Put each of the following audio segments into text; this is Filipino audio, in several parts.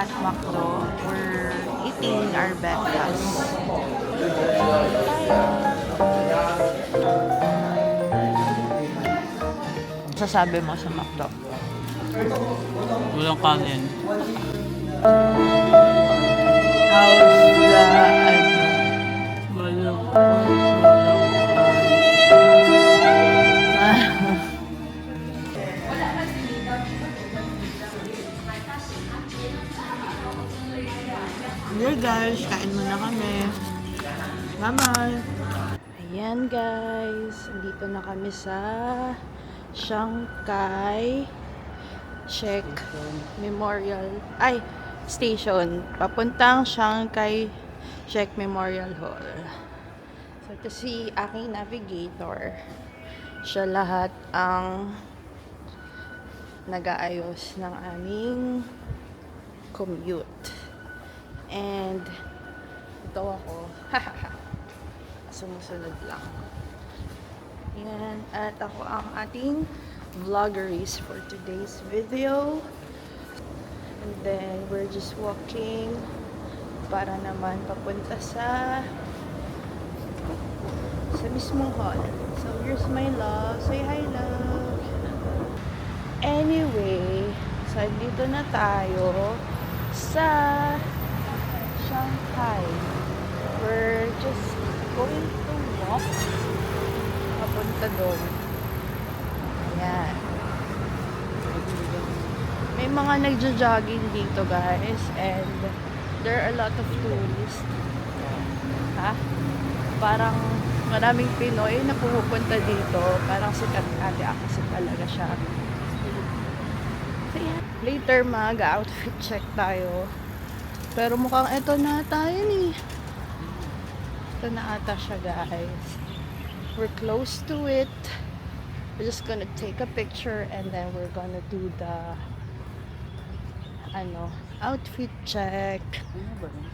at McDo. We're eating our breakfast. Sasabi mo sa McDo? Walang kanin. How's the Walang Here guys, kain muna kami. Bye-bye! Ayan guys, dito na kami sa Shanghai Shek Memorial Station. Papuntang Shanghai Shek Memorial Hall. So ito si aking navigator. Siya lahat ang nag-aayos ng aming commute. And ito ako. Sumusunod lang. Yan. At ako ang ating vloggeries for today's video. And then we're just walking para naman papunta sa mismong hall. So here's my love. Say hi, love. Anyway, so dito na tayo sa Shanghai. We're just going to walk papunta doon. Ayan. May mga nagjo-jogging dito guys, and there are a lot of tourists. Ha? Parang maraming Pinoy na pumupunta dito. Parang sikat ate kasi talaga siya. So yeah. Later mag-outfit check tayo. Pero mukhang ito na tayo ni. Ito na ata siya guys. We're close to it. We're just gonna take a picture and then we're gonna do the outfit check.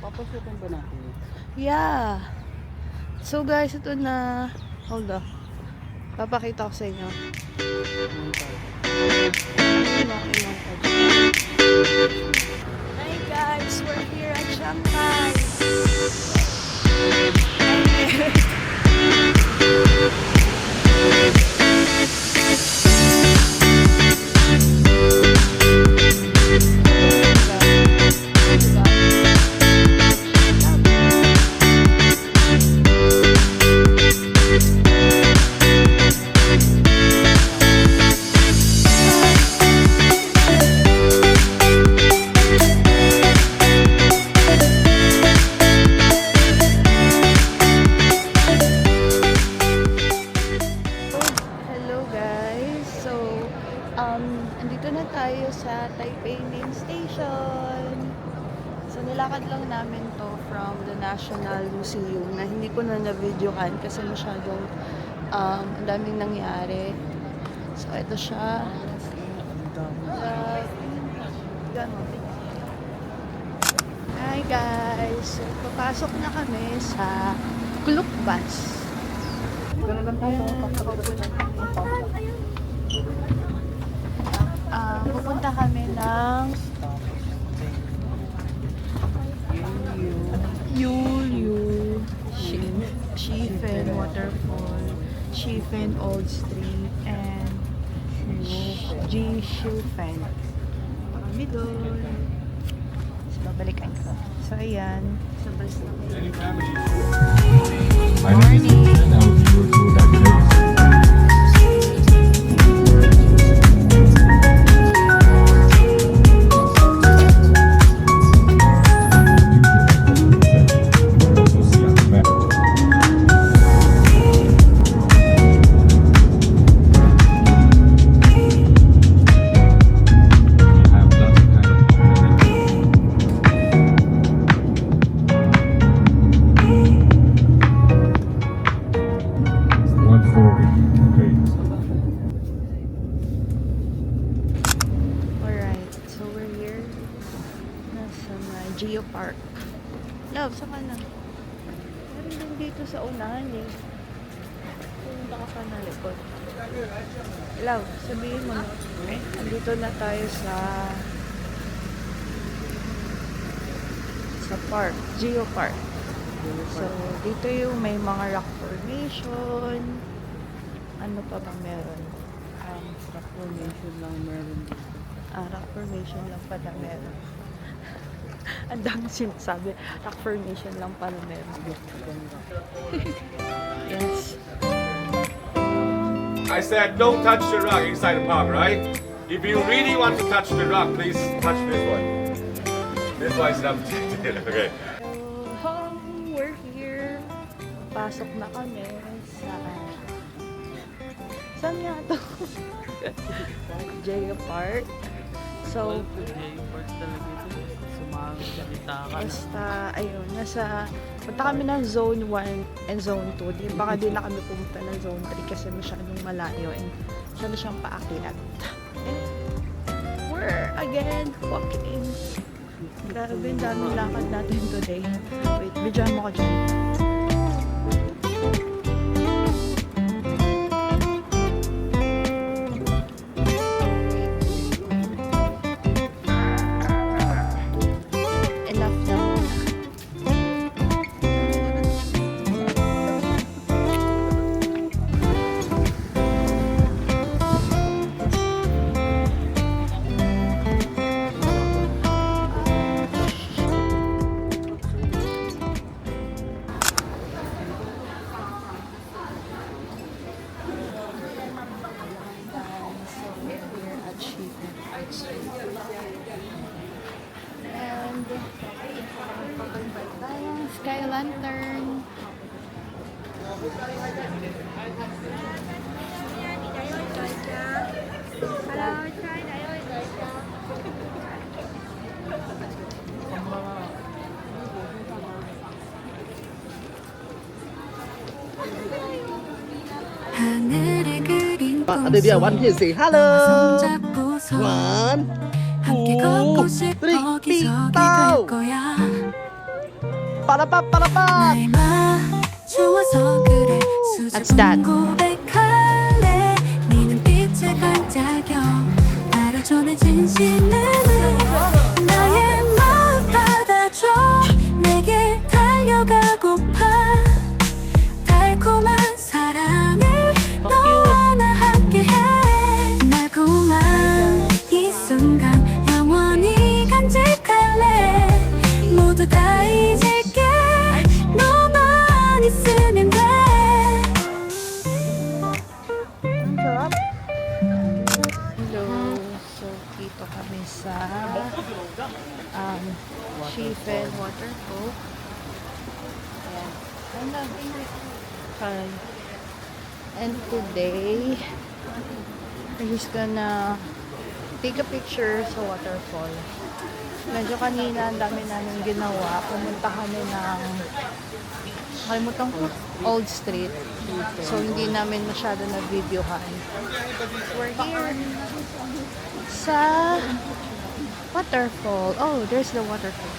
papasukan ba natin? Yeah. So guys, ito na. Hold on. Papakita ko sa inyo. Hi guys, we're here at Shanghai. Andito na tayo sa Taipei Main Station. So, nilakad lang namin to from the National Museum na hindi ko na na-videohan kasi masyadong ang daming nangyari. So, ito siya. Hi guys! So, papasok na kami sa Kluk Bus. Dito na lang tayo. Pupunta kami ng Yuyu Shifen Waterfall, Shifen Old Street, and Ji Shifen. Kami doon. So, babalikan ko. So, ayan. So, bus na. Morning! Geopark. Love, saka na. Meron din dito sa unahan eh. Pumunta ka pa na likod. Love, sabihin mo na. Okay. Andito na tayo sa sa park, Geo Park. So, dito yung may mga rock formation. Ano pa bang meron? Rock formation lang meron dito. Rock formation lang pala meron. Ang dami sinasabi. Rock formation lang pala meron. Yes. I said don't touch the rock inside the park, right? If you really want to touch the rock, please touch this one. This one is not protected. Okay. Oh, we're here. Pasok na kami sa... Saan nga to? Geo Park. So, J-Park talaga ito. Sumama sa bitaka. basta, ayun, punta kami ng Zone 1 and Zone 2. Baka di na kami pumunta ng Zone 3 kasi masyadong malayo and masyado siyang paakyat. And we're again walking. Grabe, ang daming lakad natin today. Wait, bidyan mo ko dyan. Enough na muna. So we're here at Sheephead Park Street. And papunta tayong Sky Lantern. 하늘에 그린 Aditya, one here, say hello. 손잡고서 One, 함께 two, 걷고 싶어 three, 기저귀 삐딱. 될 거야 Para-pa-para-pa. 날 맞추어서 그래 That's that. 수줍은 고백할래 네 눈빛을 반짝여 알아줘 내 진심을 나의 마음 받아줘 내게 달려가고파 달콤한 사랑을 너와 나 함께해 달콤한 이 순간 영원히 간직할래 모두 다 잊을게 너만 있으면 돼 Ang sarap. Hello. So, dito kami sa Sheephead Waterfall. Ayan. I'm loving it. Hi. And today, we're just gonna take a picture sa waterfall. Medyo kanina, ang dami namin ginawa. Pumunta kami ng nakalimutan ko, Old Street. So, hindi namin masyado na videohan. We're here sa waterfall. Oh, there's the waterfall.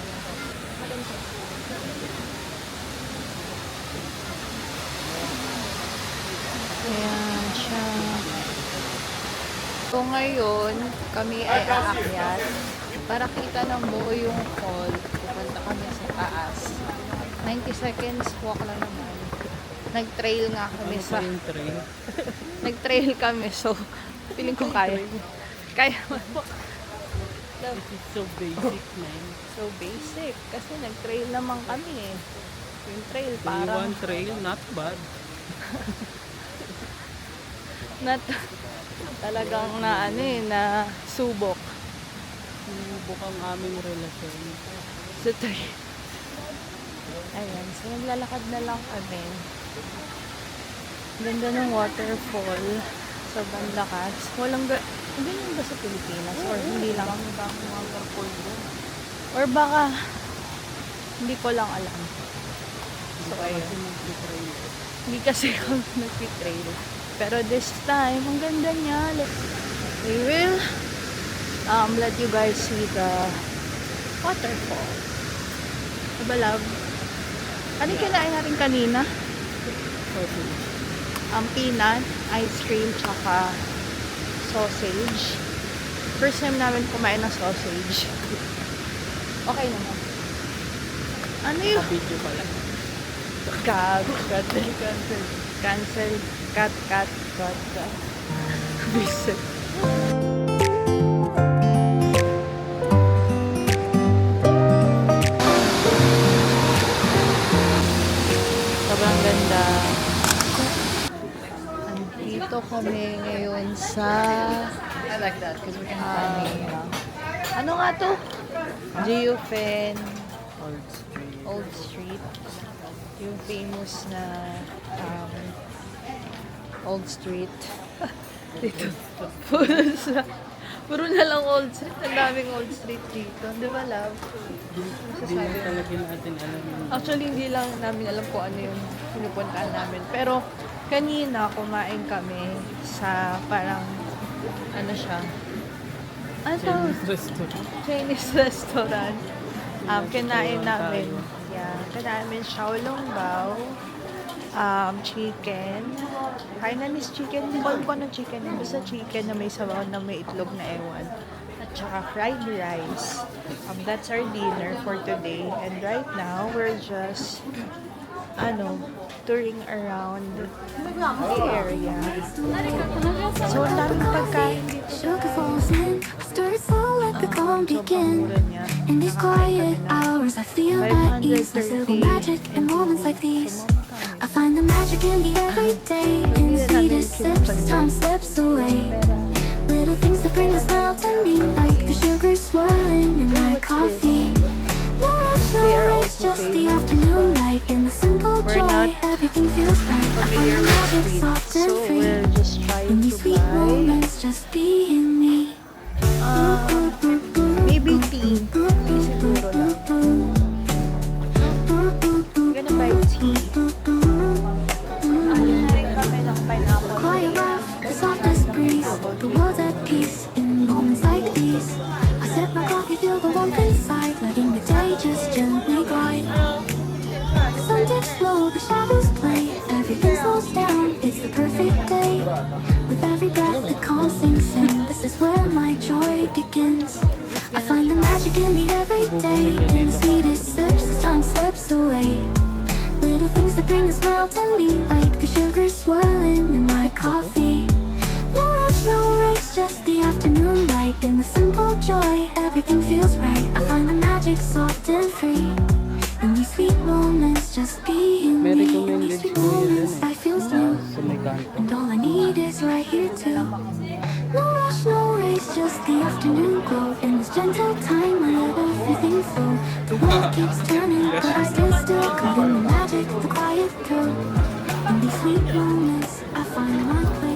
Ayan siya. So, ngayon, kami ay aakyat. Para kita ng buo yung fall, pupunta kami sa taas. 90 seconds walk lang naman. Nag-trail nga kami sa... Yung train. Nag-trail kami, so feeling ko kaya. Kaya This is so basic, man. so basic. Kasi nag-trail naman kami eh. Yung trail Day parang one trail, not bad. not talagang na ano eh, na subok. Sinubok ang aming relasyon. So trail. Ayan, so naglalakad na lang kami. Ganda ng waterfall sa Banlakas. Ganyan ba sa Pilipinas? Or hindi lang? Waterfall doon. Or baka hindi ko lang alam. So ayun. Kasi mag-trail. Hindi kasi ako nag-trail. Pero this time, ang ganda niya. We will let you guys see the waterfall. Diba, love? Ano yung kinain natin kanina? Peanut, ice cream, tsaka sausage. First time namin kumain ng sausage. Okay naman. Ano yun? Video pala. Cancel. Cut. Visit. Sobrang ganda. Andito kami ngayon sa... I like that because we can find ano nga to? Geofen Old Street. Old Street. Yung famous na Old Street. Dito. Puro na lang Old Street. Ang daming Old Street dito. Di ba, love? Hindi na talaga natin alam yung Actually, hindi lang namin alam kung ano yung pinupuntahan namin. Pero, kanina kumain kami sa parang, ano siya? Ano tawag? restaurant. Chinese restaurant. Kinain namin. tayo. Yeah, kinain namin xiaolongbao, chicken. Hainanese chicken. Hindi ko alam kung anong chicken. Basta chicken na may sabaw na may itlog na ewan. At saka fried rice. That's our dinner for today. And right now, we're just touring around the area. So, ang daming pagkain dito. Sugar falls in, stir slow, let the calm Sobrang begin. mura niya. In these quiet hours, I feel at ease. There's little magic in moments like these. I find the magic in the everyday. In the sweetest sips, as time slips away. Little things that bring a smile to me, like the sugar swirling in my coffee. No rush, no race, just the afternoon light. In the simple We're not joy, everything feels right. I find familiar the with magic street, soft so and free. we're just In trying to these sweet buy moments, just being me. maybe tea. Tea siguro lang. We're gonna buy tea. Ano rin kami ng pineapple. Quiet laugh, the softest breeze. The world's at peace in moments like these. I sip my coffee, feel the warmth inside, letting the day just gently glide. The sun dips low, the shadows play. Everything slows down, it's the perfect day. With every breath, the calm sinks in. This is where my joy begins. I find the magic in the everyday. In the sweetest sips, as time slips away. Little things that bring a smile to me, like the sugar swirling in my coffee. No rush, no race, just the afternoon light. In the simple joy, everything feels right. I find the magic soft and free. In these sweet moments, just being May me. In recommended these sweet ko yun moments, eh. I feel new. Sa may kanto. And all I need is right here too. No rush, no race, just the afternoon glow. In this gentle time, I let everything flow. The world keeps turning, but I stay still. Caught in the magic, the quiet thrill. In these sweet moments, I find my place.